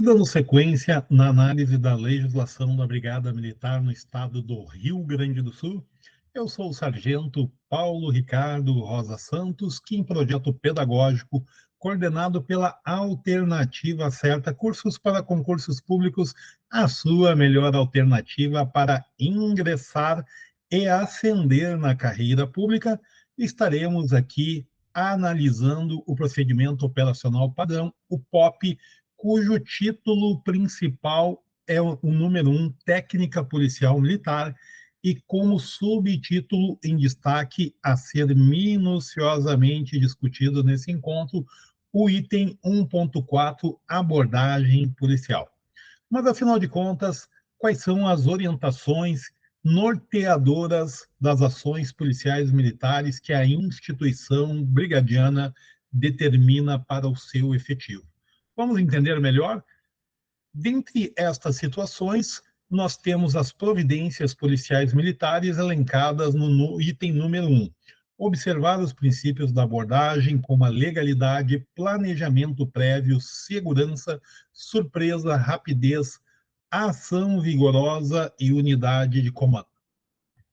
E dando sequência na análise da legislação da Brigada Militar no estado do Rio Grande do Sul, eu sou o sargento Paulo Ricardo Rosa Santos, que em projeto pedagógico coordenado pela Alternativa Certa, cursos para concursos públicos, a sua melhor alternativa para ingressar e ascender na carreira pública, estaremos aqui analisando o procedimento operacional padrão, o POP, cujo título principal é o número 1, Técnica Policial Militar, e como subtítulo em destaque a ser minuciosamente discutido nesse encontro, o item 1.4, Abordagem Policial. Mas, afinal de contas, quais são as orientações norteadoras das ações policiais militares que a instituição brigadiana determina para o seu efetivo? Vamos entender melhor? Dentre estas situações, nós temos as providências policiais militares elencadas no item número 1. Observar os princípios da abordagem, como a legalidade, planejamento prévio, segurança, surpresa, rapidez, ação vigorosa e unidade de comando.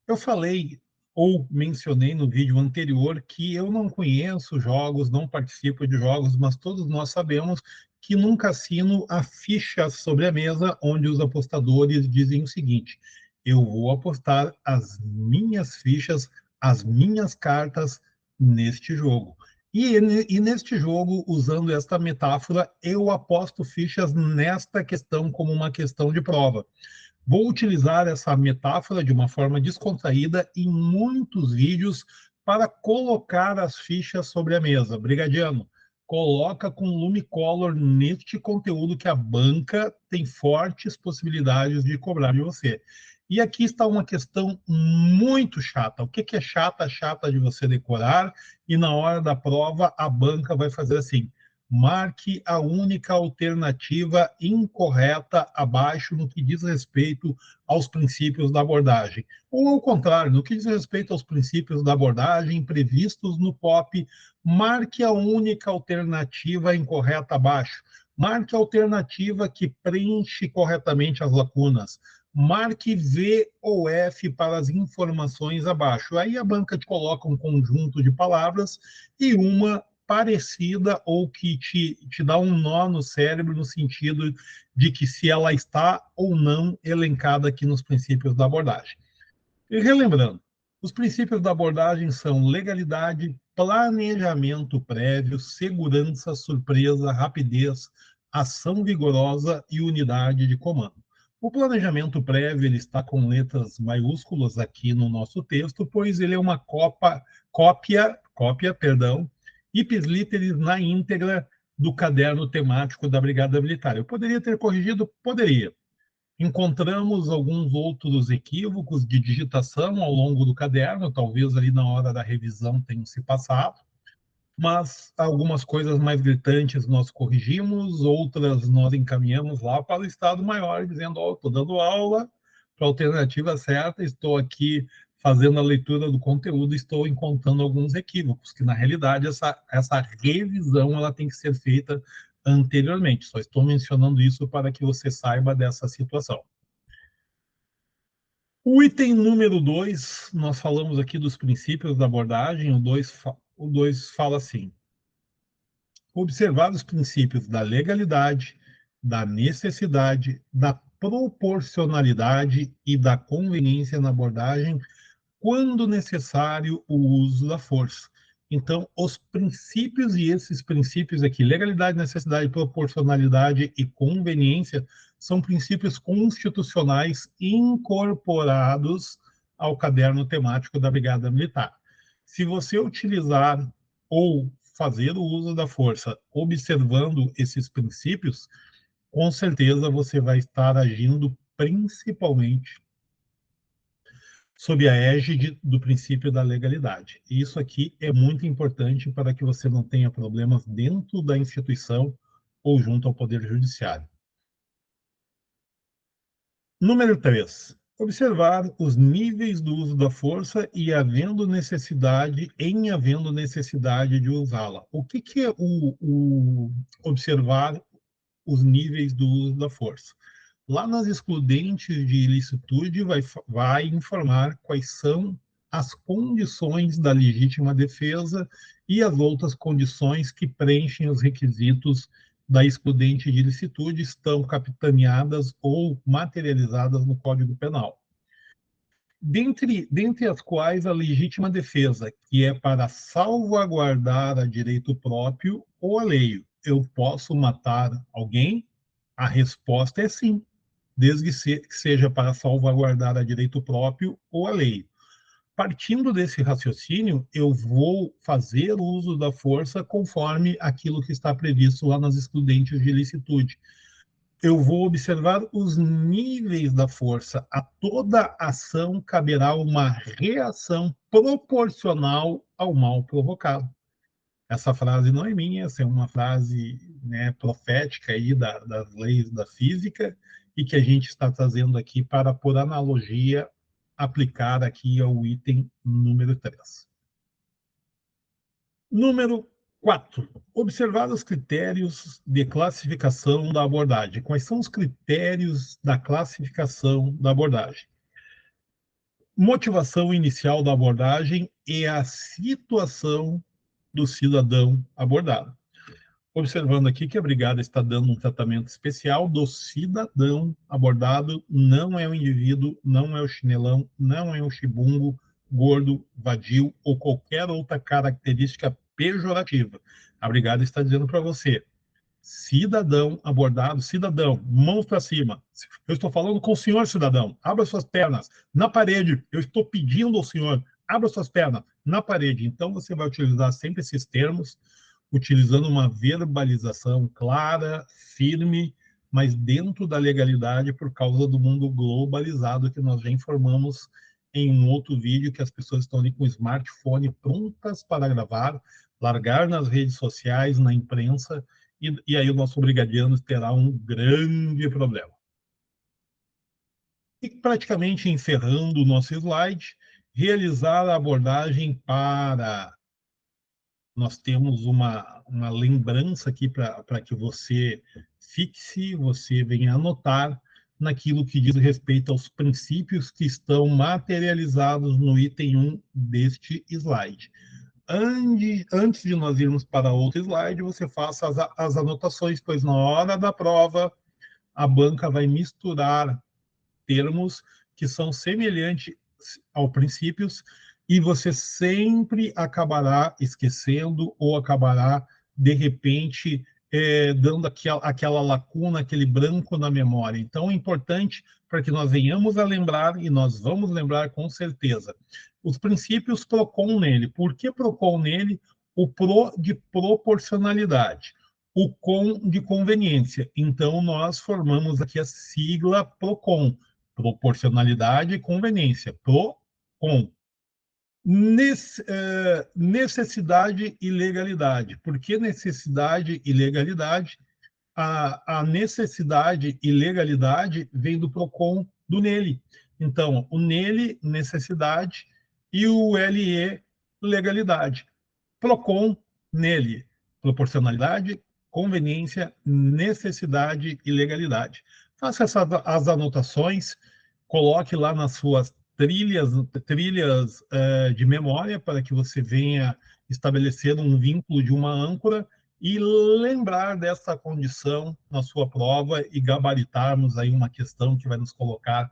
Eu falei ou mencionei no vídeo anterior que eu não conheço jogos, não participo de jogos, mas todos nós sabemos que num cassino há fichas sobre a mesa onde os apostadores dizem o seguinte: eu vou apostar as minhas fichas, as minhas cartas neste jogo. E neste jogo, usando esta metáfora, eu aposto fichas nesta questão como uma questão de prova. Vou utilizar essa metáfora de uma forma descontraída em muitos vídeos para colocar as fichas sobre a mesa. Brigadiano, coloca com Lumicolor neste conteúdo que a banca tem fortes possibilidades de cobrar de você. E aqui está uma questão muito chata. O que é chata? Chata de você decorar, e na hora da prova a banca vai fazer assim: marque a única alternativa incorreta abaixo no que diz respeito aos princípios da abordagem. Ou, ao contrário, no que diz respeito aos princípios da abordagem previstos no POP, marque a única alternativa incorreta abaixo. Marque a alternativa que preenche corretamente as lacunas. Marque V ou F para as informações abaixo. Aí a banca te coloca um conjunto de palavras e uma parecida ou que te dá um nó no cérebro no sentido de que se ela está ou não elencada aqui nos princípios da abordagem. E relembrando, os princípios da abordagem são legalidade, planejamento prévio, segurança, surpresa, rapidez, ação vigorosa e unidade de comando. O planejamento prévio ele está com letras maiúsculas aqui no nosso texto, pois ele é uma cópia, ipsis literis na íntegra do caderno temático da Brigada Militar. Eu poderia ter corrigido? Poderia. Encontramos alguns outros equívocos de digitação ao longo do caderno, talvez ali na hora da revisão tenham se passado, mas algumas coisas mais gritantes nós corrigimos, outras nós encaminhamos lá para o Estado Maior, dizendo: ó, estou dando aula para a alternativa certa, estou aqui fazendo a leitura do conteúdo, estou encontrando alguns equívocos, que na realidade essa revisão ela tem que ser feita anteriormente. Só estou mencionando isso para que você saiba dessa situação. O item número 2, nós falamos aqui dos princípios da abordagem, o 2 fala assim: observar os princípios da legalidade, da necessidade, da proporcionalidade e da conveniência na abordagem, quando necessário o uso da força. Então, os princípios, e esses princípios aqui, legalidade, necessidade, proporcionalidade e conveniência, são princípios constitucionais incorporados ao caderno temático da Brigada Militar. Se você utilizar ou fazer o uso da força observando esses princípios, com certeza você vai estar agindo principalmente sob a égide do princípio da legalidade. E isso aqui é muito importante para que você não tenha problemas dentro da instituição ou junto ao Poder Judiciário. Número 3. Observar os níveis do uso da força e havendo necessidade de usá-la. O que é o observar os níveis do uso da força. Lá nas excludentes de ilicitude vai informar quais são as condições da legítima defesa e as outras condições que preenchem os requisitos da excludente de ilicitude estão capitaneadas ou materializadas no Código Penal. Dentre as quais a legítima defesa, que é para salvaguardar a direito próprio ou alheio. Eu posso matar alguém? A resposta é sim, desde que seja para salvaguardar a direito próprio ou alheio. Partindo desse raciocínio, eu vou fazer uso da força conforme aquilo que está previsto lá nas excludentes de ilicitude. Eu vou observar os níveis da força. A toda ação caberá uma reação proporcional ao mal provocado. Essa frase não é minha, essa é uma frase, né, profética aí das leis da física e que a gente está trazendo aqui para, por analogia, aplicar aqui ao item número 3. Número 4. Observar os critérios de classificação da abordagem. Quais são os critérios da classificação da abordagem? Motivação inicial da abordagem e a situação do cidadão abordado. Observando aqui que a brigada está dando um tratamento especial do cidadão abordado, não é o indivíduo, não é o chinelão, não é o chibungo, gordo, vadio ou qualquer outra característica pejorativa. A brigada está dizendo para você, cidadão abordado, cidadão, mãos para cima. Eu estou falando com o senhor, cidadão, abra suas pernas na parede. Eu estou pedindo ao senhor, abra suas pernas na parede. Então você vai utilizar sempre esses termos, utilizando uma verbalização clara, firme, mas dentro da legalidade por causa do mundo globalizado que nós já informamos em um outro vídeo, que as pessoas estão ali com o smartphone prontas para gravar, largar nas redes sociais, na imprensa, e aí o nosso brigadiano terá um grande problema. E praticamente encerrando o nosso slide, realizar a abordagem para... Nós temos uma lembrança aqui para que você fixe, você venha anotar naquilo que diz respeito aos princípios que estão materializados no item 1 deste slide. Antes de nós irmos para outro slide, você faça as anotações, pois na hora da prova, a banca vai misturar termos que são semelhantes aos princípios e você sempre acabará esquecendo ou acabará, de repente, dando aquela lacuna, aquele branco na memória. Então, é importante para que nós venhamos a lembrar, e nós vamos lembrar com certeza, os princípios PROCON nele. Por que PROCON nele? O PRO de proporcionalidade, o CON de conveniência. Então, nós formamos aqui a sigla PROCON, proporcionalidade e conveniência, PROCON. Necessidade e legalidade. Por que necessidade e legalidade? A necessidade e legalidade vem do PROCON do nele. Então, o nele, necessidade, e o LE, legalidade. PROCON, nele, proporcionalidade, conveniência, necessidade e legalidade. Faça as anotações, coloque lá nas suas trilhas de memória para que você venha estabelecer um vínculo de uma âncora e lembrar dessa condição na sua prova e gabaritarmos aí uma questão que vai nos colocar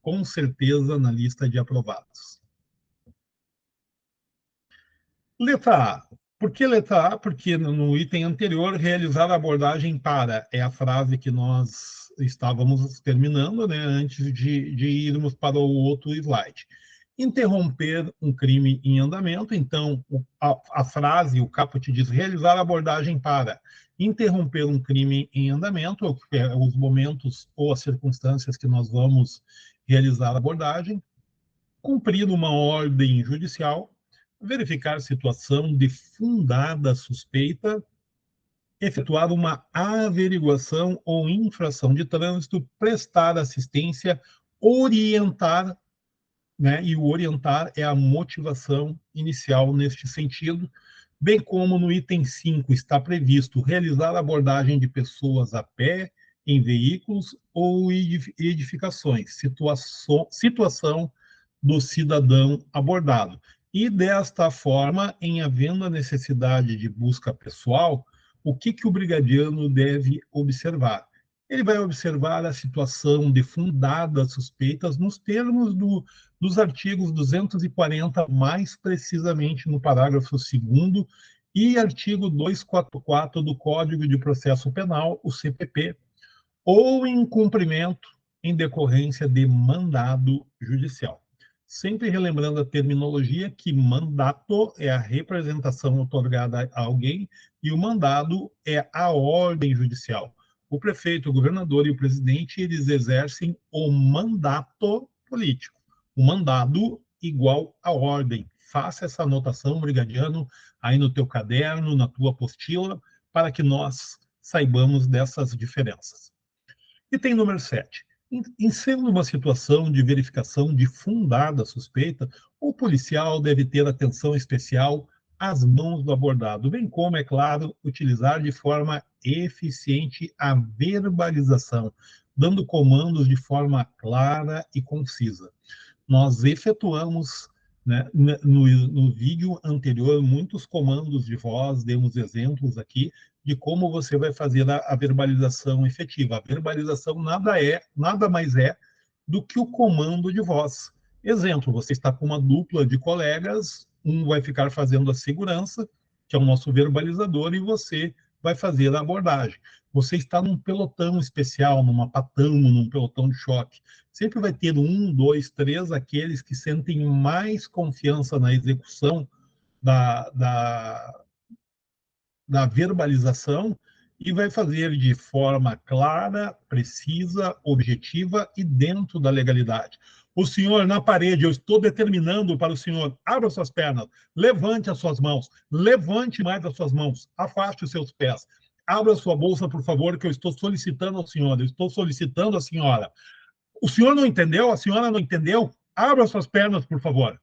com certeza na lista de aprovados. Letra A. Por que letra A? Porque no item anterior, realizar a abordagem para é a frase que nós estávamos terminando, né, antes de irmos para o outro slide. Interromper um crime em andamento, então a frase, o caput diz realizar a abordagem para interromper um crime em andamento, os momentos ou as circunstâncias que nós vamos realizar a abordagem, cumprir uma ordem judicial, verificar situação de fundada suspeita, efetuar uma averiguação ou infração de trânsito, prestar assistência, orientar, né? E o orientar é a motivação inicial neste sentido, bem como no item 5 está previsto realizar abordagem de pessoas a pé, em veículos ou edificações, situação do cidadão abordado. E desta forma, em havendo a necessidade de busca pessoal, o que o brigadiano deve observar? Ele vai observar a situação de fundadas suspeitas nos termos dos artigos 240, mais precisamente no parágrafo 2º, e artigo 244 do Código de Processo Penal, o CPP, ou incumprimento em decorrência de mandado judicial. Sempre relembrando a terminologia que mandato é a representação otorgada a alguém e o mandado é a ordem judicial. O prefeito, o governador e o presidente, eles exercem o mandato político. O mandado igual a ordem. Faça essa anotação, brigadiano, aí no teu caderno, na tua apostila, para que nós saibamos dessas diferenças. Item número 7. Em sendo uma situação de verificação de fundada suspeita, o policial deve ter atenção especial às mãos do abordado, bem como, é claro, utilizar de forma eficiente a verbalização, dando comandos de forma clara e concisa. Nós efetuamos, né, no vídeo anterior muitos comandos de voz, demos exemplos aqui de como você vai fazer a verbalização efetiva. A verbalização nada mais é do que o comando de voz. Exemplo, você está com uma dupla de colegas, um vai ficar fazendo a segurança, que é o nosso verbalizador, e você vai fazer a abordagem. Você está num pelotão especial, numa patamo, num pelotão de choque. Sempre vai ter um, dois, três, aqueles que sentem mais confiança na execução da, da, da verbalização e vai fazer de forma clara, precisa, objetiva e dentro da legalidade. O senhor na parede, eu estou determinando para o senhor, abra suas pernas, levante as suas mãos, levante mais as suas mãos, afaste os seus pés, abra sua bolsa, por favor, que eu estou solicitando ao senhor, eu estou solicitando à senhora. O senhor não entendeu? A senhora não entendeu? Abra suas pernas, por favor.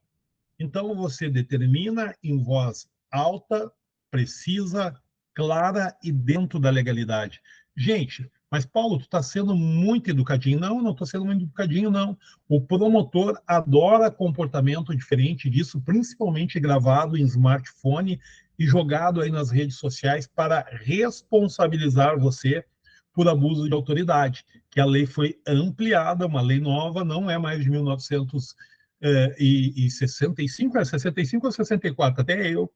Então, você determina em voz alta, precisa, clara e dentro da legalidade. Gente, mas Paulo, tu está sendo muito educadinho. Não, não estou sendo muito educadinho, não. O promotor adora comportamento diferente disso, principalmente gravado em smartphone e jogado aí nas redes sociais para responsabilizar você por abuso de autoridade, que a lei foi ampliada, uma lei nova, não é mais de 1965, 65 ou 64, até eu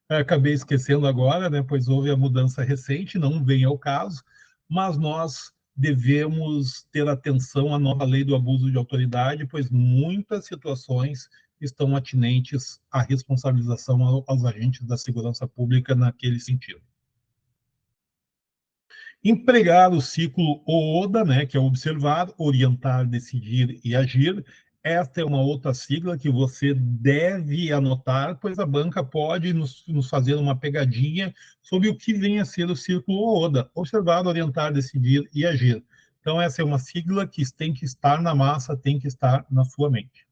acabei esquecendo agora, né, pois houve a mudança recente, não vem ao caso, mas nós devemos ter atenção à nova lei do abuso de autoridade, pois muitas situações estão atinentes à responsabilização aos agentes da segurança pública naquele sentido. Empregar o ciclo OODA, né, que é observar, orientar, decidir e agir. Esta é uma outra sigla que você deve anotar, pois a banca pode nos fazer uma pegadinha sobre o que vem a ser o círculo OODA: observar, orientar, decidir e agir. Então, essa é uma sigla que tem que estar na massa, tem que estar na sua mente.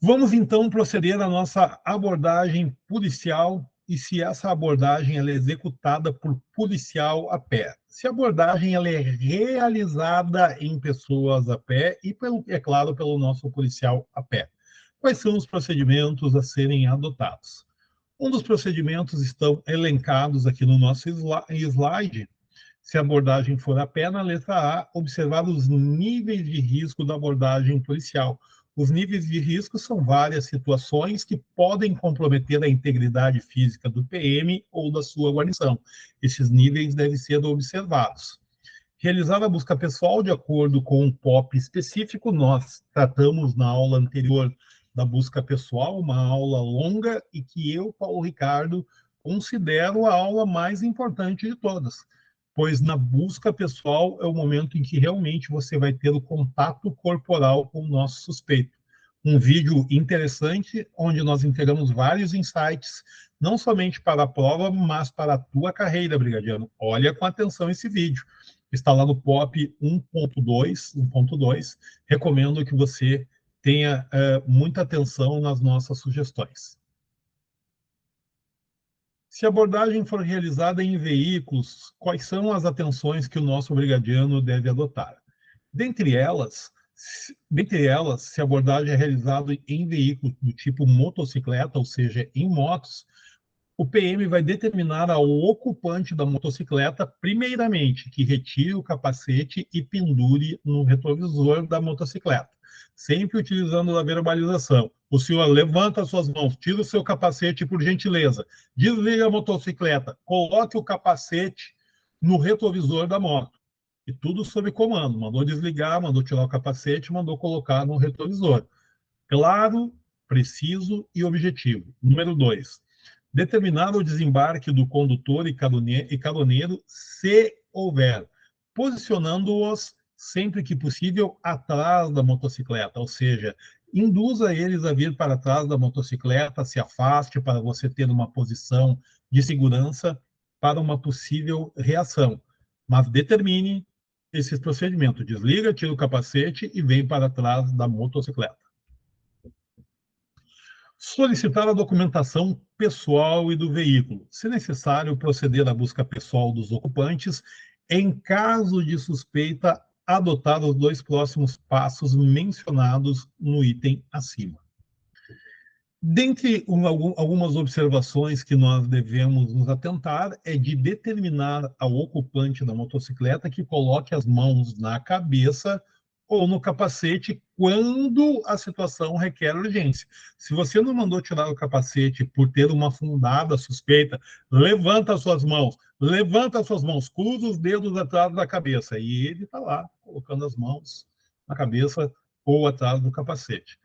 Vamos então proceder à nossa abordagem policial e se essa abordagem ela é executada por policial a pé. Se a abordagem ela é realizada em pessoas a pé e, é claro, pelo nosso policial a pé. Quais são os procedimentos a serem adotados? Um dos procedimentos estão elencados aqui no nosso slide. Se a abordagem for a pé, na letra A, observar os níveis de risco da abordagem policial. Os níveis de risco são várias situações que podem comprometer a integridade física do PM ou da sua guarnição. Esses níveis devem ser observados. Realizar a busca pessoal de acordo com um POP específico, nós tratamos na aula anterior da busca pessoal, uma aula longa e que eu, Paulo Ricardo, considero a aula mais importante de todas, pois na busca pessoal é o momento em que realmente você vai ter o contato corporal com o nosso suspeito. Um vídeo interessante, onde nós entregamos vários insights, não somente para a prova, mas para a tua carreira, brigadiano. Olha com atenção esse vídeo. Está lá no POP 1.2. Recomendo que você tenha muita atenção nas nossas sugestões. Se a abordagem for realizada em veículos, quais são as atenções que o nosso brigadiano deve adotar? Dentre elas, se a abordagem é realizada em veículos do tipo motocicleta, ou seja, em motos, o PM vai determinar ao ocupante da motocicleta, primeiramente, que retire o capacete e pendure no retrovisor da motocicleta, sempre utilizando a verbalização. O senhor levanta suas mãos, tira o seu capacete, por gentileza, desliga a motocicleta, coloque o capacete no retrovisor da moto. E tudo sob comando. Mandou desligar, mandou tirar o capacete, mandou colocar no retrovisor. Claro, preciso e objetivo. Número 2, determinar o desembarque do condutor e caroneiro, se houver, posicionando-os sempre que possível atrás da motocicleta, ou seja, induza eles a vir para trás da motocicleta, se afaste para você ter uma posição de segurança para uma possível reação, mas determine esses procedimentos, desliga, tira o capacete e vem para trás da motocicleta. Solicitar a documentação pessoal e do veículo. Se necessário, proceder à busca pessoal dos ocupantes. Em caso de suspeita, adotar os 2 próximos passos mencionados no item acima. Dentre algumas observações que nós devemos nos atentar é de determinar ao ocupante da motocicleta que coloque as mãos na cabeça ou no capacete quando a situação requer urgência. Se você não mandou tirar o capacete por ter uma fundada suspeita, levanta suas mãos, cruza os dedos atrás da cabeça. E ele está lá, colocando as mãos na cabeça ou atrás do capacete.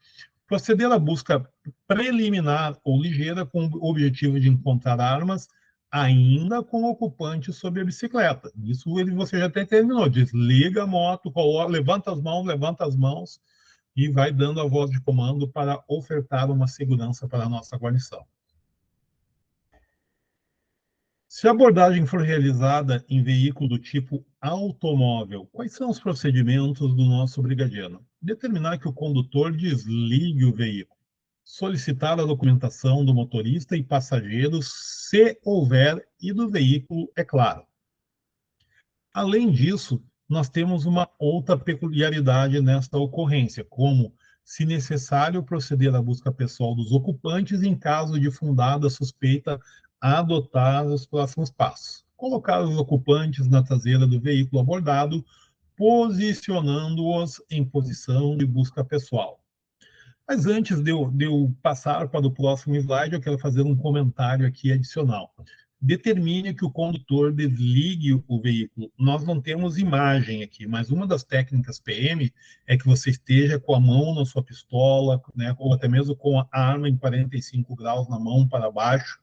Proceder à busca preliminar ou ligeira com o objetivo de encontrar armas, ainda com o ocupante sobre a bicicleta. Isso você já até terminou. Desliga a moto, levanta as mãos e vai dando a voz de comando para ofertar uma segurança para a nossa guarnição. Se a abordagem for realizada em veículo do tipo automóvel, quais são os procedimentos do nosso brigadiano? Determinar que o condutor desligue o veículo. Solicitar a documentação do motorista e passageiros, se houver, e do veículo, é claro. Além disso, nós temos uma outra peculiaridade nesta ocorrência, como, se necessário, proceder à busca pessoal dos ocupantes em caso de fundada suspeita, adotar os próximos passos. Colocar os ocupantes na traseira do veículo abordado, posicionando-os em posição de busca pessoal. Mas antes de eu passar para o próximo slide, eu quero fazer um comentário aqui adicional. Determine que o condutor desligue o veículo. Nós não temos imagem aqui, mas uma das técnicas PM é que você esteja com a mão na sua pistola, né, ou até mesmo com a arma em 45 graus na mão para baixo,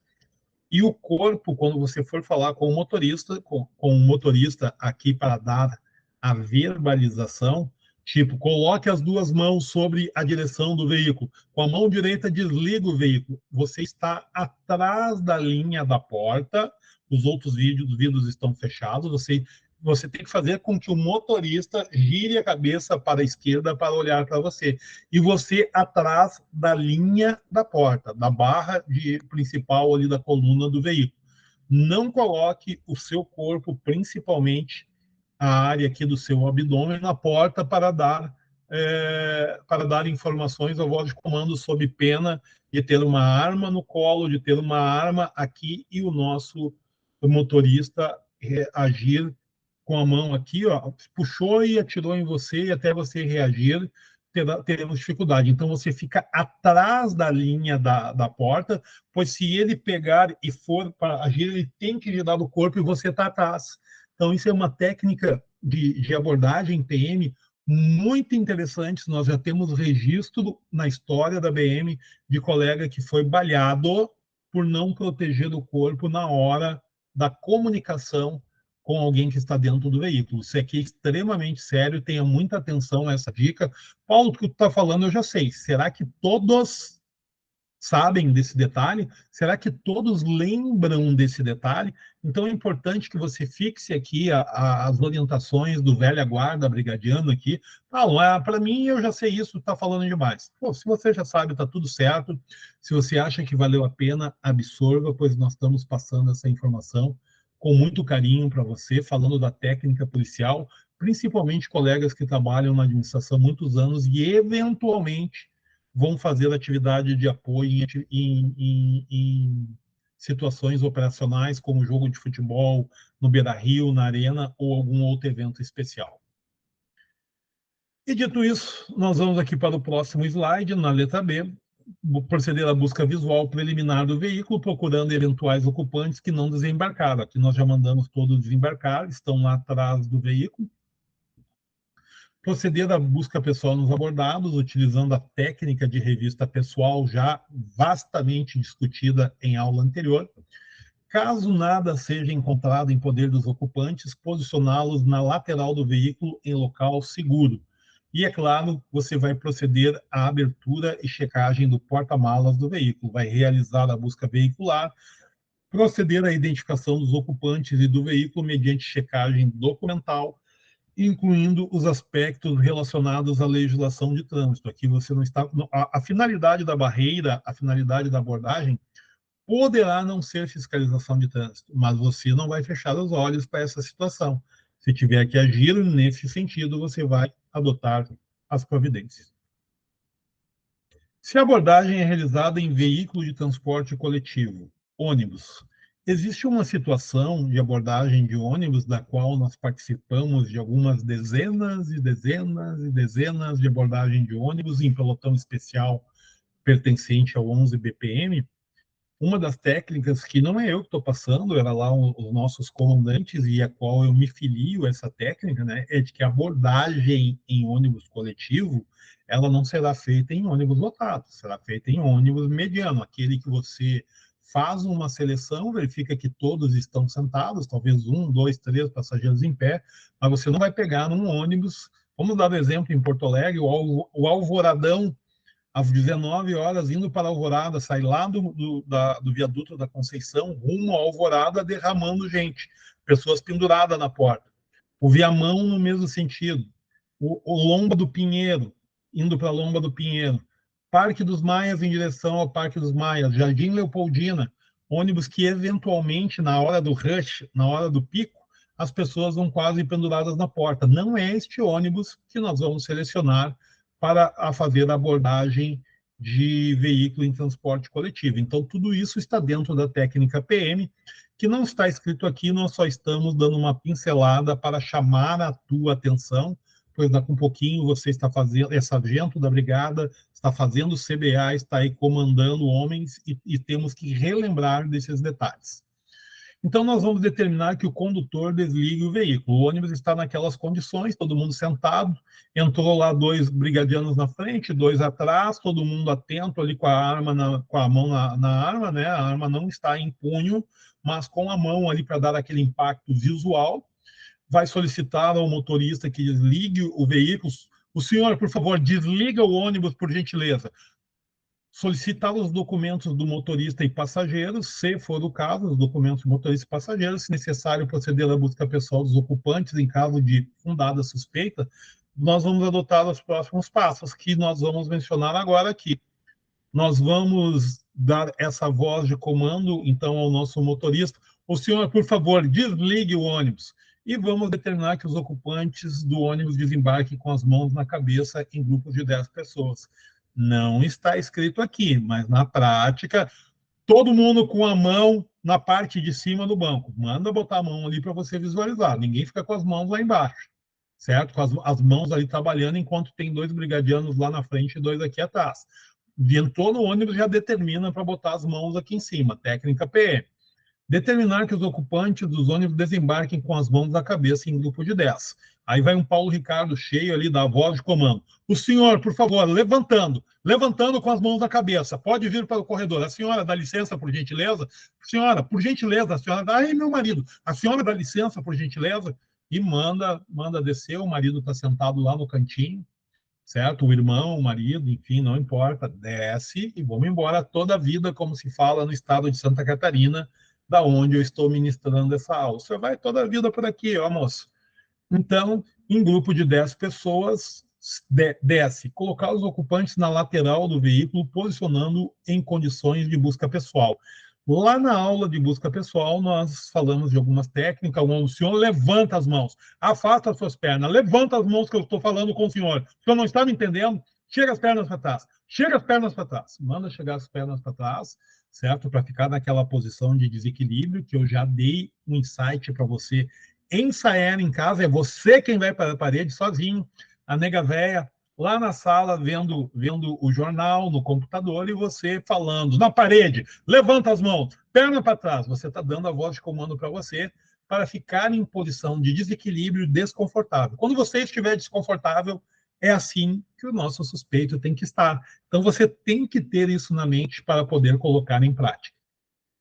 e o corpo, quando você for falar com o motorista aqui para dar a verbalização, tipo, coloque as 2 mãos sobre a direção do veículo. Com a mão direita, desliga o veículo. Você está atrás da linha da porta, os outros vidros estão fechados, você tem que fazer com que o motorista gire a cabeça para a esquerda para olhar para você. E você atrás da linha da porta, da barra principal ali da coluna do veículo. Não coloque o seu corpo, principalmente a área aqui do seu abdômen, na porta para dar informações ou voz de comando sob pena de ter uma arma no colo, de ter uma arma aqui e o nosso motorista agir com a mão aqui, ó, puxou e atirou em você e até você reagir, teremos dificuldade. Então, você fica atrás da linha da porta, pois se ele pegar e for para agir, ele tem que girar o corpo e você está atrás. Então, isso é uma técnica de abordagem PM muito interessante. Nós já temos registro na história da BM de colega que foi baleado por não proteger o corpo na hora da comunicação com alguém que está dentro do veículo. Isso aqui é extremamente sério, tenha muita atenção a essa dica. Paulo, o que tu está falando eu já sei. Será que todos sabem desse detalhe? Será que todos lembram desse detalhe? Então é importante que você fixe aqui as orientações do velha guarda brigadiano aqui. Para mim, eu já sei isso, está falando demais. Pô, se você já sabe, está tudo certo. Se você acha que valeu a pena, absorva, pois nós estamos passando essa informação com muito carinho para você, falando da técnica policial, principalmente colegas que trabalham na administração há muitos anos e, eventualmente, vão fazer atividade de apoio em situações operacionais, como jogo de futebol no Beira-Rio, na Arena, ou algum outro evento especial. E dito isso, nós vamos aqui para o próximo slide, na letra B, proceder à busca visual preliminar do veículo, procurando eventuais ocupantes que não desembarcaram. Aqui nós já mandamos todos desembarcar, estão lá atrás do veículo. Proceder à busca pessoal nos abordados, utilizando a técnica de revista pessoal já vastamente discutida em aula anterior. Caso nada seja encontrado em poder dos ocupantes, posicioná-los na lateral do veículo em local seguro. E, é claro, você vai proceder à abertura e checagem do porta-malas do veículo, vai realizar a busca veicular, proceder à identificação dos ocupantes e do veículo mediante checagem documental, incluindo os aspectos relacionados à legislação de trânsito. Aqui você não está... A finalidade da barreira, a finalidade da abordagem, poderá não ser fiscalização de trânsito, mas você não vai fechar os olhos para essa situação. Se tiver que agir nesse sentido, você vai adotar as providências. Se a abordagem é realizada em veículo de transporte coletivo, ônibus, existe uma situação de abordagem de ônibus da qual nós participamos de algumas dezenas e dezenas e dezenas de abordagem de ônibus em pelotão especial pertencente ao 11 BPM. Uma das técnicas que não é eu que estou passando, era lá os nossos comandantes e a qual eu me filio a essa técnica, né, é de que a abordagem em ônibus coletivo, ela não será feita em ônibus lotado, será feita em ônibus mediano, aquele que você faz uma seleção, verifica que todos estão sentados, talvez um, dois, três passageiros em pé, mas você não vai pegar num ônibus, vamos dar o exemplo em Porto Alegre, o Alvoradão, às 19 horas, indo para a Alvorada, sai lá do viaduto da Conceição, rumo à Alvorada, derramando gente, pessoas penduradas na porta. O Viamão, no mesmo sentido. O Lomba do Pinheiro, indo para a Lomba do Pinheiro. Parque dos Maias em direção ao Parque dos Maias. Jardim Leopoldina, ônibus que, eventualmente, na hora do rush, na hora do pico, as pessoas vão quase penduradas na porta. Não é este ônibus que nós vamos selecionar para fazer a abordagem de veículo em transporte coletivo. Então, tudo isso está dentro da técnica PM, que não está escrito aqui, nós só estamos dando uma pincelada para chamar a tua atenção, pois daqui um pouquinho você está fazendo, é sargento da brigada, está fazendo CBA, está aí comandando homens e temos que relembrar desses detalhes. Então, nós vamos determinar que o condutor desligue o veículo. O ônibus está naquelas condições, todo mundo sentado, entrou lá 2 brigadianos na frente, 2 atrás, todo mundo atento ali com a arma, com a mão na arma, né? A arma não está em punho, mas com a mão ali para dar aquele impacto visual. Vai solicitar ao motorista que desligue o veículo. O senhor, por favor, desliga o ônibus, por gentileza. Solicitar os documentos do motorista e passageiros, se for o caso, os documentos do motorista e passageiros, se necessário proceder à busca pessoal dos ocupantes em caso de fundada suspeita, nós vamos adotar os próximos passos, que nós vamos mencionar agora aqui. Nós vamos dar essa voz de comando, então, ao nosso motorista. O senhor, por favor, desligue o ônibus. E vamos determinar que os ocupantes do ônibus desembarquem com as mãos na cabeça em grupos de 10 pessoas. Não está escrito aqui, mas na prática, todo mundo com a mão na parte de cima do banco. Manda botar a mão ali para você visualizar. Ninguém fica com as mãos lá embaixo, certo? Com as mãos ali trabalhando, enquanto tem 2 brigadianos lá na frente e 2 aqui atrás. Entrou no ônibus, já determina para botar as mãos aqui em cima. Técnica PM. Determinar que os ocupantes dos ônibus desembarquem com as mãos na cabeça em grupo de 10. Aí vai um Paulo Ricardo cheio ali da voz de comando. O senhor, por favor, levantando com as mãos na cabeça. Pode vir para o corredor. A senhora dá licença, por gentileza? Senhora, por gentileza, a senhora dá... Ai, meu marido, a senhora dá licença, por gentileza? E manda descer, o marido está sentado lá no cantinho. certo? O irmão, o marido, enfim, não importa, desce e vamos embora toda a vida, como se fala no estado de Santa Catarina, da onde eu estou ministrando essa aula. Você vai toda a vida por aqui, ó, moço. Então, em grupo de 10 pessoas, desce, colocar os ocupantes na lateral do veículo, posicionando em condições de busca pessoal. Lá na aula de busca pessoal, nós falamos de algumas técnicas. O senhor levanta as mãos, afasta as suas pernas, levanta as mãos que eu estou falando com o senhor. O senhor não está me entendendo? Chega as pernas para trás, chega as pernas para trás. Manda chegar as pernas para trás, certo? Para ficar naquela posição de desequilíbrio que eu já dei um insight para você ensaiar em casa, é você quem vai para a parede sozinho, a nega véia lá na sala vendo o jornal no computador e você falando na parede, levanta as mãos, perna para trás, você está dando a voz de comando para você para ficar em posição de desequilíbrio desconfortável. Quando você estiver desconfortável, é assim que o nosso suspeito tem que estar. Então você tem que ter isso na mente para poder colocar em prática.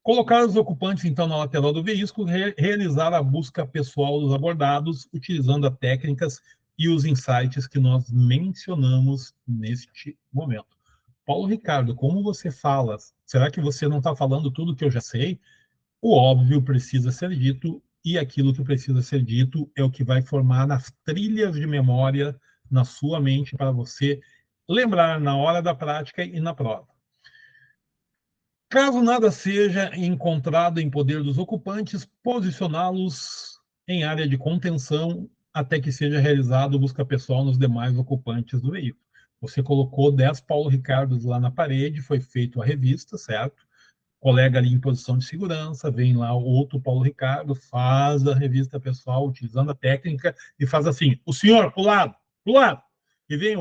Colocar os ocupantes, então, na lateral do veículo, realizar a busca pessoal dos abordados, utilizando as técnicas e os insights que nós mencionamos neste momento. Paulo Ricardo, como você fala? Será que você não está falando tudo que eu já sei? O óbvio precisa ser dito, e aquilo que precisa ser dito é o que vai formar as trilhas de memória na sua mente para você lembrar na hora da prática e na prova. Caso nada seja encontrado em poder dos ocupantes, posicioná-los em área de contenção até que seja realizado busca pessoal nos demais ocupantes do veículo. Você colocou 10 Paulo Ricardos lá na parede, foi feito a revista, certo? Colega ali em posição de segurança, vem lá outro Paulo Ricardo, faz a revista pessoal utilizando a técnica e faz assim: o senhor, pro lado. E vem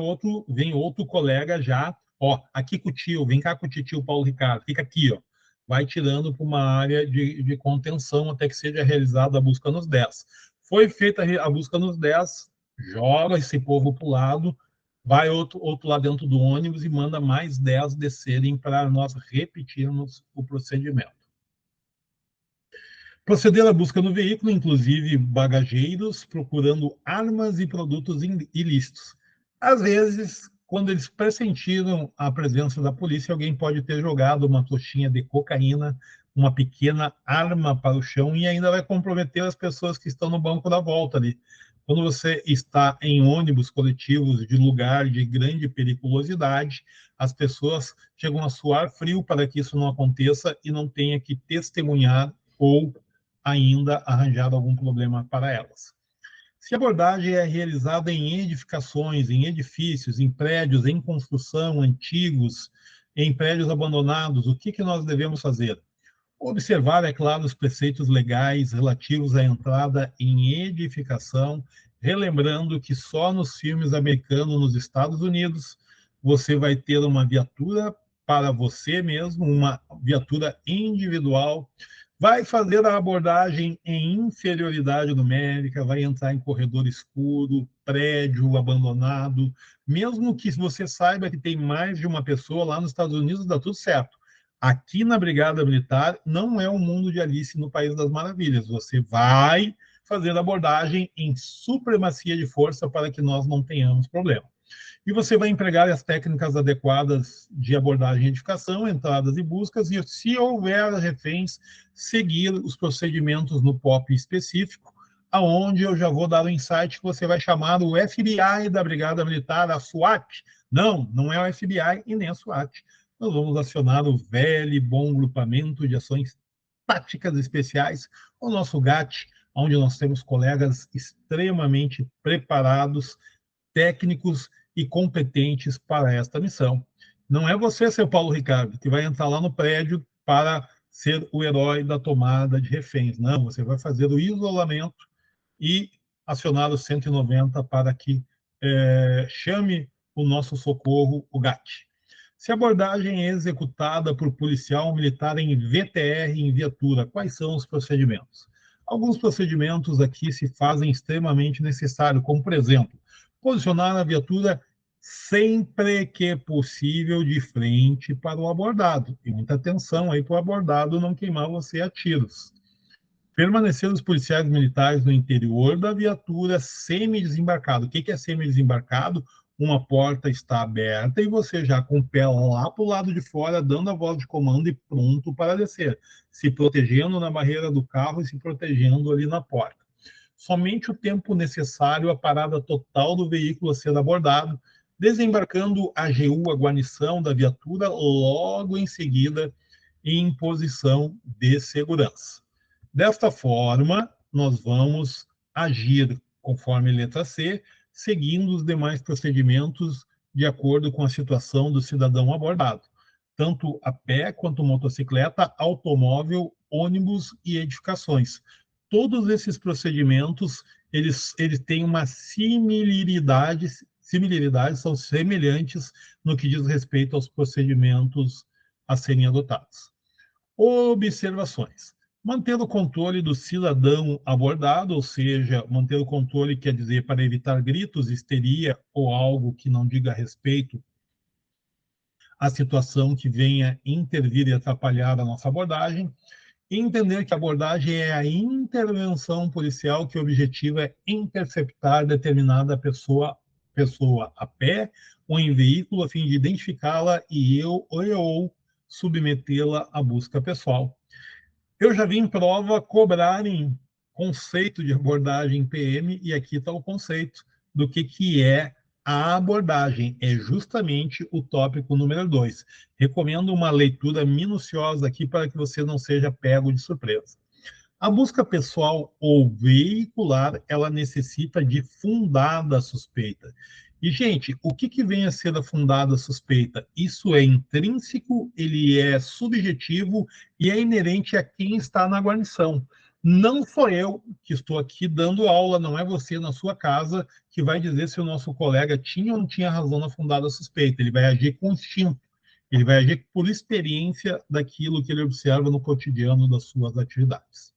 outro colega já, ó, aqui com o tio, vem cá com o tio Paulo Ricardo, fica aqui, ó. Vai tirando para uma área de contenção até que seja realizada a busca nos 10. Foi feita a busca nos 10, joga esse povo para o lado, vai outro lá dentro do ônibus e manda mais 10 descerem para nós repetirmos o procedimento. Proceder à busca no veículo, inclusive bagageiros, procurando armas e produtos ilícitos. Às vezes, quando eles pressentiram a presença da polícia, alguém pode ter jogado uma trouxinha de cocaína, uma pequena arma para o chão e ainda vai comprometer as pessoas que estão no banco da volta ali. Quando você está em ônibus coletivos de lugar de grande periculosidade, as pessoas chegam a suar frio para que isso não aconteça e não tenha que testemunhar ou ainda arranjar algum problema para elas. Se a abordagem é realizada em edificações, em edifícios, em prédios em construção, antigos, em prédios abandonados, o que nós devemos fazer? Observar, é claro, os preceitos legais relativos à entrada em edificação, relembrando que só nos filmes americanos, nos Estados Unidos, você vai ter uma viatura para você mesmo, uma viatura individual, vai fazer a abordagem em inferioridade numérica, vai entrar em corredor escuro, prédio abandonado, mesmo que você saiba que tem mais de uma pessoa lá nos Estados Unidos, dá tudo certo. Aqui na Brigada Militar não é um mundo de Alice no País das Maravilhas. Você vai fazer abordagem em supremacia de força para que nós não tenhamos problema. E você vai empregar as técnicas adequadas de abordagem e edificação, entradas e buscas, e se houver reféns, seguir os procedimentos no POP específico, aonde eu já vou dar o insight que você vai chamar o FBI da Brigada Militar, a SWAT. Não, não é o FBI e nem a SWAT. Nós vamos acionar o velho e bom grupamento de ações táticas especiais, o nosso GAT, onde nós temos colegas extremamente preparados, técnicos e competentes para esta missão. Não é você, seu Paulo Ricardo, que vai entrar lá no prédio para ser o herói da tomada de reféns. Não, você vai fazer o isolamento e acionar o 190 para que chame o nosso socorro, o GAT. Se a abordagem é executada por policial militar em VTR, em viatura, quais são os procedimentos? Alguns procedimentos aqui se fazem extremamente necessários, como, por exemplo, posicionar a viatura sempre que possível de frente para o abordado. E muita atenção aí para o abordado não queimar você a tiros. Permanecer os policiais militares no interior da viatura semi-desembarcado. O que é semi-desembarcado? uma porta está aberta e você já com o pé lá para o lado de fora, dando a voz de comando e pronto para descer, se protegendo na barreira do carro e se protegendo ali na porta. Somente o tempo necessário, a parada total do veículo a ser abordado, desembarcando a AGU, a guarnição da viatura, logo em seguida, em posição de segurança. Desta forma, nós vamos agir conforme letra C, seguindo os demais procedimentos de acordo com a situação do cidadão abordado, tanto a pé quanto motocicleta, automóvel, ônibus e edificações. Todos esses procedimentos, eles têm uma similaridade, são semelhantes no que diz respeito aos procedimentos a serem adotados. Observações. Manter o controle do cidadão abordado, ou seja, manter o controle quer dizer para evitar gritos, histeria ou algo que não diga respeito à situação que venha intervir e atrapalhar a nossa abordagem. Entender que a abordagem é a intervenção policial que o objetivo é interceptar determinada pessoa a pé ou em veículo a fim de identificá-la e ou submetê-la à busca pessoal. Eu já vi em prova cobrarem conceito de abordagem PM, e aqui está o conceito do que é a abordagem. É justamente o tópico número 2. Recomendo uma leitura minuciosa aqui para que você não seja pego de surpresa. A busca pessoal ou veicular, ela necessita de fundada suspeita. E, gente, o que vem a ser a fundada suspeita? Isso é intrínseco, ele é subjetivo e é inerente a quem está na guarnição. Não sou eu que estou aqui dando aula, não é você na sua casa que vai dizer se o nosso colega tinha ou não tinha razão na fundada suspeita. Ele vai agir com instinto, ele vai agir por experiência daquilo que ele observa no cotidiano das suas atividades.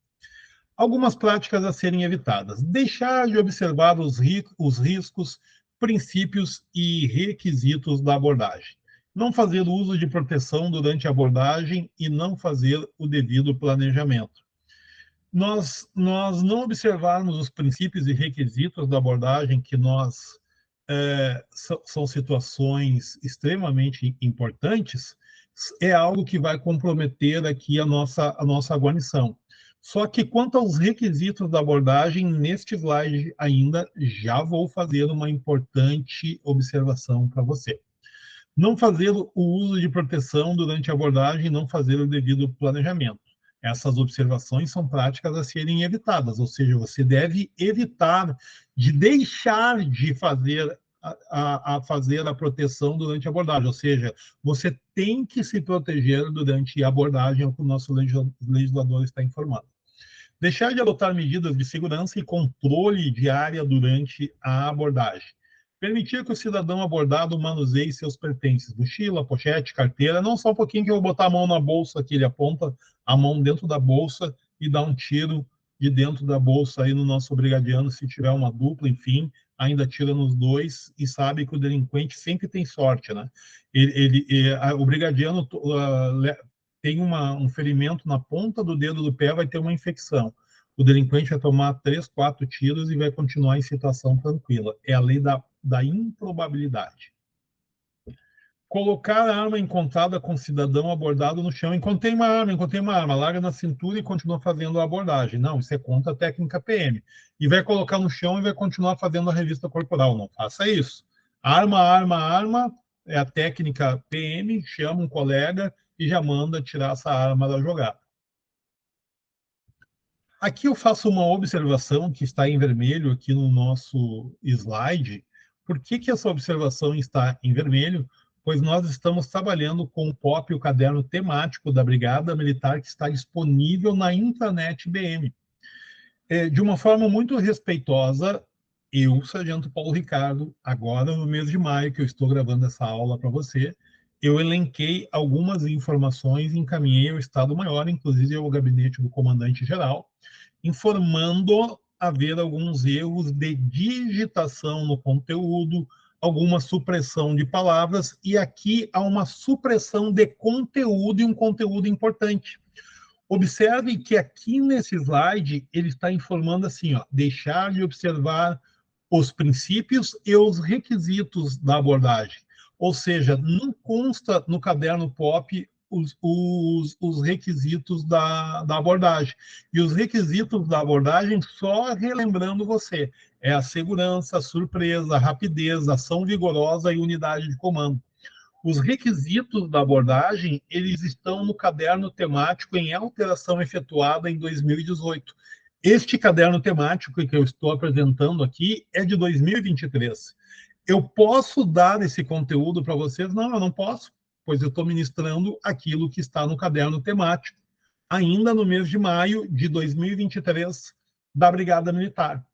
Algumas práticas a serem evitadas. Deixar de observar os riscos, princípios e requisitos da abordagem. Não fazer uso de proteção durante a abordagem e não fazer o devido planejamento. Nós não observarmos os princípios e requisitos da abordagem, que são situações extremamente importantes, é algo que vai comprometer aqui a nossa guarnição. Só que quanto aos requisitos da abordagem, neste slide ainda já vou fazer uma importante observação para você. Não fazer o uso de proteção durante a abordagem, não fazer o devido planejamento. Essas observações são práticas a serem evitadas, ou seja, você deve evitar de deixar de fazer fazer a proteção durante a abordagem, ou seja, você tem que se proteger durante a abordagem, é o que o nosso legislador está informando. Deixar de adotar medidas de segurança e controle de área durante a abordagem. Permitir que o cidadão abordado manuseie seus pertences, mochila, pochete, carteira. Não só um pouquinho que eu vou botar a mão na bolsa aqui, ele aponta a mão dentro da bolsa e dá um tiro de dentro da bolsa aí no nosso brigadiano, se tiver uma dupla, enfim, ainda tira nos dois e sabe que o delinquente sempre tem sorte, né? O brigadiano tem um ferimento na ponta do dedo do pé, vai ter uma infecção. O delinquente vai tomar 3, 4 tiros e vai continuar em situação tranquila. É a lei da improbabilidade. Colocar a arma encontrada com o cidadão abordado no chão. Encontrei uma arma, larga na cintura e continua fazendo a abordagem. Não, isso é contra a técnica PM. E vai colocar no chão e vai continuar fazendo a revista corporal. Não faça isso. Arma, é a técnica PM, chama um colega e já manda tirar essa arma da jogada. Aqui eu faço uma observação que está em vermelho aqui no nosso slide. Por que essa observação está em vermelho? Pois nós estamos trabalhando com o POP, o caderno temático da Brigada Militar, que está disponível na intranet BM. De uma forma muito respeitosa, eu, Sargento Paulo Ricardo, agora no mês de maio, que eu estou gravando essa aula para você, eu elenquei algumas informações e encaminhei ao Estado-Maior, inclusive ao gabinete do comandante-geral, informando haver alguns erros de digitação no conteúdo, alguma supressão de palavras, e aqui há uma supressão de conteúdo, e um conteúdo importante. Observe que aqui nesse slide ele está informando assim, ó, deixar de observar os princípios e os requisitos da abordagem. Ou seja, não consta no caderno POP os requisitos da abordagem. E os requisitos da abordagem, só relembrando você, é a segurança, a surpresa, a rapidez, a ação vigorosa e unidade de comando. Os requisitos da abordagem, eles estão no caderno temático em alteração efetuada em 2018. Este caderno temático que eu estou apresentando aqui é de 2023. Eu posso dar esse conteúdo para vocês? Não, eu não posso, pois eu estou ministrando aquilo que está no caderno temático, ainda no mês de maio de 2023, da Brigada Militar.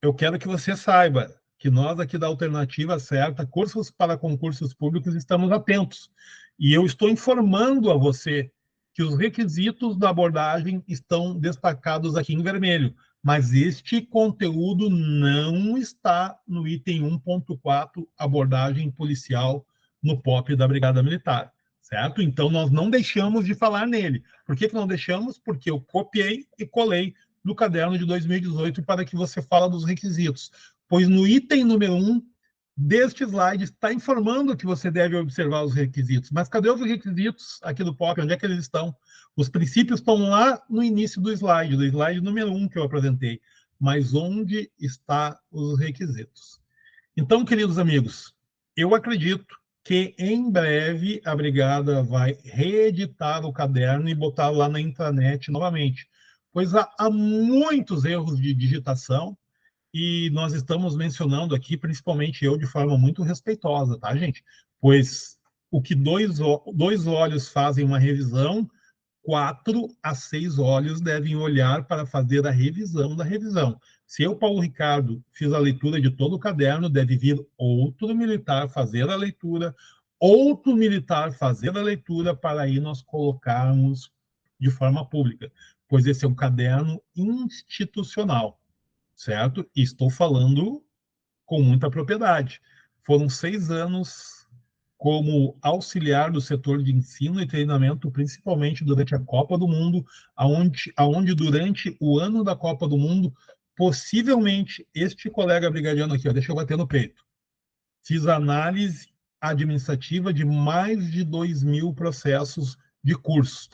Eu quero que você saiba que nós aqui da Alternativa Certa, cursos para concursos públicos, estamos atentos. E eu estou informando a você que os requisitos da abordagem estão destacados aqui em vermelho, mas este conteúdo não está no item 1.4, abordagem policial no POP da Brigada Militar, certo? Então, nós não deixamos de falar nele. Por que não deixamos? Porque eu copiei e colei do caderno de 2018 para que você fale dos requisitos. Pois no item número 1 deste slide está informando que você deve observar os requisitos. Mas cadê os requisitos aqui do POP? Onde é que eles estão? Os princípios estão lá no início do slide número 1 que eu apresentei. Mas onde estão os requisitos? Então, queridos amigos, eu acredito que em breve a Brigada vai reeditar o caderno e botar lá na intranet novamente, pois há muitos erros de digitação e nós estamos mencionando aqui, principalmente eu, de forma muito respeitosa, tá, gente? Pois o que dois olhos fazem uma revisão, 4 a 6 olhos devem olhar para fazer a revisão da revisão. Se eu, Paulo Ricardo, fiz a leitura de todo o caderno, deve vir outro militar fazer a leitura, outro militar fazer a leitura, para aí nós colocarmos de forma pública, pois esse é um caderno institucional, certo? E estou falando com muita propriedade. Foram 6 anos como auxiliar do setor de ensino e treinamento, principalmente durante a Copa do Mundo, aonde durante o ano da Copa do Mundo, possivelmente, este colega brigadiano aqui, ó, deixa eu bater no peito, fiz análise administrativa de mais de 2.000 processos de curso,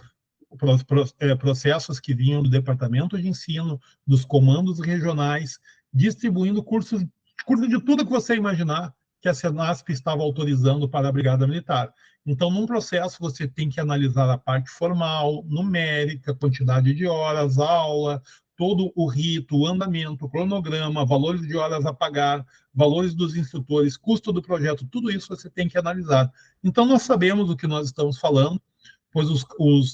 processos que vinham do departamento de ensino, dos comandos regionais, distribuindo cursos de tudo que você imaginar que a Senasp estava autorizando para a Brigada Militar. Então, num processo, você tem que analisar a parte formal, numérica, quantidade de horas, aula, todo o rito, o andamento, o cronograma, valores de horas a pagar, valores dos instrutores, custo do projeto, tudo isso você tem que analisar. Então, nós sabemos do que nós estamos falando, pois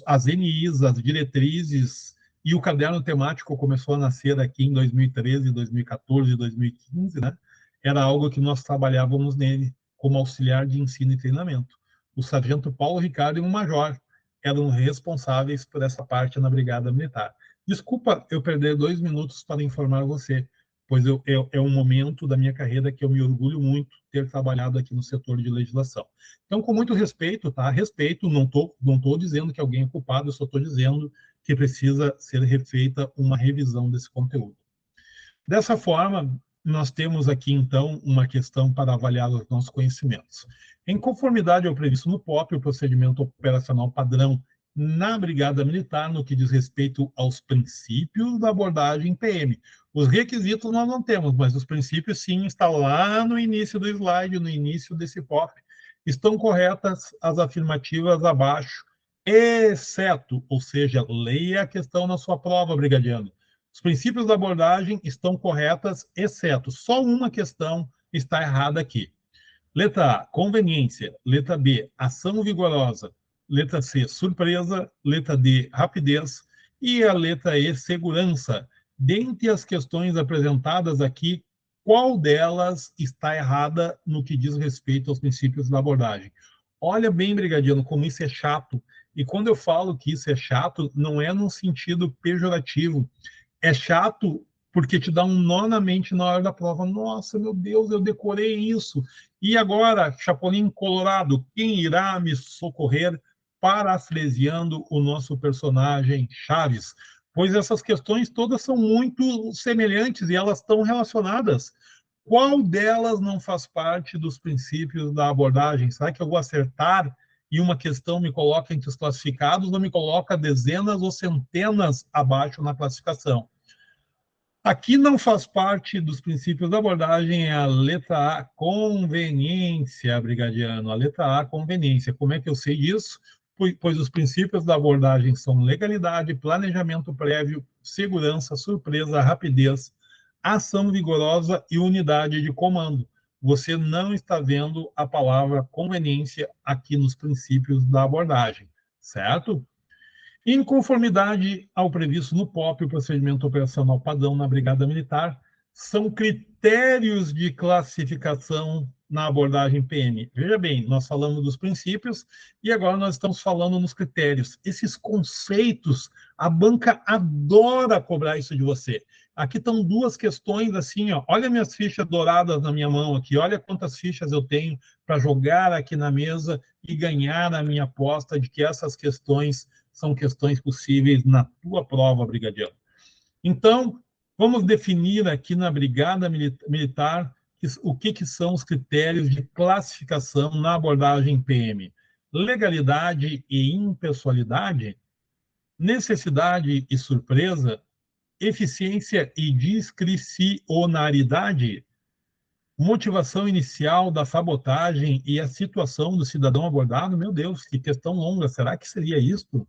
as NIs, as diretrizes e o caderno temático começou a nascer aqui em 2013, 2014, 2015, né? Era algo que nós trabalhávamos nele como auxiliar de ensino e treinamento. O sargento Paulo Ricardo e o major eram responsáveis por essa parte na Brigada Militar. Desculpa eu perder 2 minutos para informar você, pois é um momento da minha carreira que eu me orgulho muito ter trabalhado aqui no setor de legislação. Então, com muito respeito, tá? Respeito, não tô dizendo que alguém é culpado, eu só estou dizendo que precisa ser refeita uma revisão desse conteúdo. Dessa forma, nós temos aqui, então, uma questão para avaliar os nossos conhecimentos. Em conformidade ao previsto no POP, o procedimento operacional padrão na Brigada Militar, no que diz respeito aos princípios da abordagem PM. Os requisitos nós não temos, mas os princípios, sim, estão lá no início do slide, no início desse POP. Estão corretas as afirmativas abaixo, exceto, ou seja, leia a questão na sua prova, brigadiano. Os princípios da abordagem estão corretas, exceto só uma questão está errada aqui. Letra A, conveniência. Letra B, ação vigorosa. Letra C, surpresa. Letra D, rapidez. E a letra E, segurança. Dentre as questões apresentadas aqui, qual delas está errada no que diz respeito aos princípios da abordagem? Olha bem, brigadiano, como isso é chato. E quando eu falo que isso é chato, não é num sentido pejorativo. É chato porque te dá um nó na mente na hora da prova. Nossa, meu Deus, eu decorei isso. E agora, Chapolin Colorado, quem irá me socorrer, parafraseando o nosso personagem Chaves? Pois essas questões todas são muito semelhantes e elas estão relacionadas. Qual delas não faz parte dos princípios da abordagem? Será que eu vou acertar e uma questão me coloca entre os classificados ou me coloca dezenas ou centenas abaixo na classificação? Aqui não faz parte dos princípios da abordagem é a letra A, conveniência, brigadiano. A letra A, conveniência. Como é que eu sei disso? Pois os princípios da abordagem são legalidade, planejamento prévio, segurança, surpresa, rapidez, ação vigorosa e unidade de comando. Você não está vendo a palavra conveniência aqui nos princípios da abordagem, certo? Em conformidade ao previsto no POP, o procedimento operacional padrão na Brigada Militar, são critérios de classificação na abordagem PM. Veja bem, nós falamos dos princípios e agora nós estamos falando nos critérios. Esses conceitos, a banca adora cobrar isso de você. Aqui estão duas questões assim, ó. Olha minhas fichas douradas na minha mão aqui, olha quantas fichas eu tenho para jogar aqui na mesa e ganhar a minha aposta de que essas questões são questões possíveis na tua prova, brigadiano. Então, vamos definir aqui na Brigada Militar o que são os critérios de classificação na abordagem PM. Legalidade e impessoalidade, necessidade e surpresa, eficiência e discricionariedade, motivação inicial da sabotagem e a situação do cidadão abordado. Meu Deus, que questão longa, será que seria isso?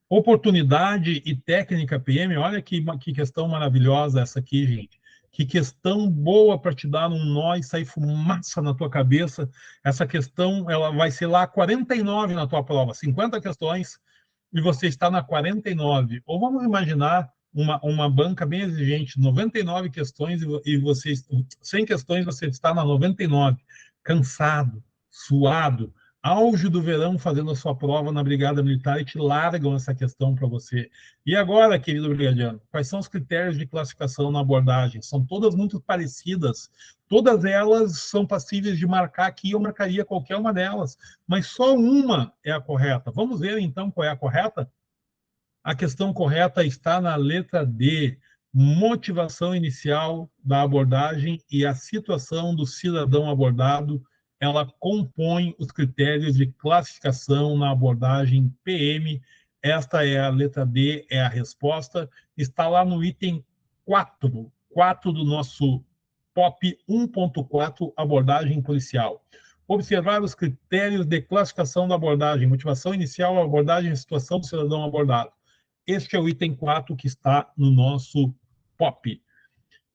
Oportunidade e técnica PM, olha que questão maravilhosa essa aqui, gente. Que questão boa para te dar um nó e sair fumaça na tua cabeça. Essa questão, ela vai ser lá 49 na tua prova, 50 questões, e você está na 49. Ou vamos imaginar uma banca bem exigente, 99 questões, e você, 100 questões, você está na 99. Cansado, suado, auge do verão fazendo a sua prova na Brigada Militar e te largam essa questão para você. E agora, querido brigadiano, quais são os critérios de classificação na abordagem? São todas muito parecidas, todas elas são passíveis de marcar aqui, eu marcaria qualquer uma delas, mas só uma é a correta. Vamos ver então qual é a correta? A questão correta está na letra D, motivação inicial da abordagem e a situação do cidadão abordado, ela compõe os critérios de classificação na abordagem PM. Esta é a letra D, é a resposta. Está lá no item 4 do nosso POP 1.4, abordagem policial. Observar os critérios de classificação da abordagem, motivação inicial, abordagem e situação do cidadão abordado. Este é o item 4 que está no nosso POP.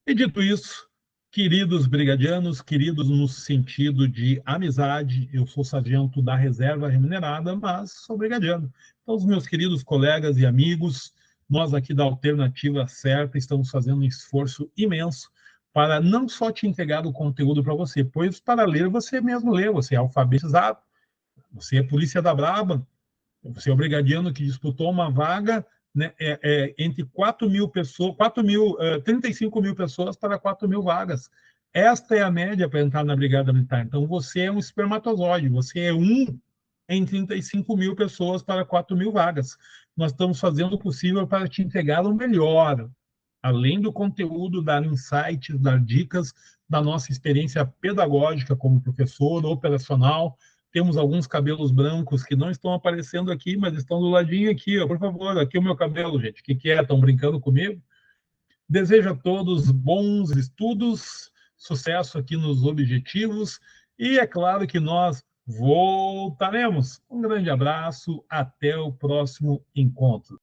E dito isso, queridos brigadianos, queridos no sentido de amizade, eu sou sargento da reserva remunerada, mas sou brigadiano. Então, os meus queridos colegas e amigos, nós aqui da Alternativa Certa estamos fazendo um esforço imenso para não só te entregar o conteúdo para você, pois para ler você mesmo lê, você é alfabetizado, você é polícia da Braba, você é o brigadiano que disputou uma vaga, né, entre 4 mil pessoas, 35 mil pessoas para 4 mil vagas. Esta é a média para entrar na Brigada Militar. Então, você é um espermatozoide, você é um em 35 mil pessoas para 4 mil vagas. Nós estamos fazendo o possível para te entregar o melhor, além do conteúdo, dar insights, dar dicas da nossa experiência pedagógica como professor, operacional. Temos alguns cabelos brancos que não estão aparecendo aqui, mas estão do ladinho aqui, ó. Por favor, aqui é o meu cabelo, gente. O que é? Estão brincando comigo? Desejo a todos bons estudos, sucesso aqui nos objetivos e é claro que nós voltaremos. Um grande abraço, até o próximo encontro.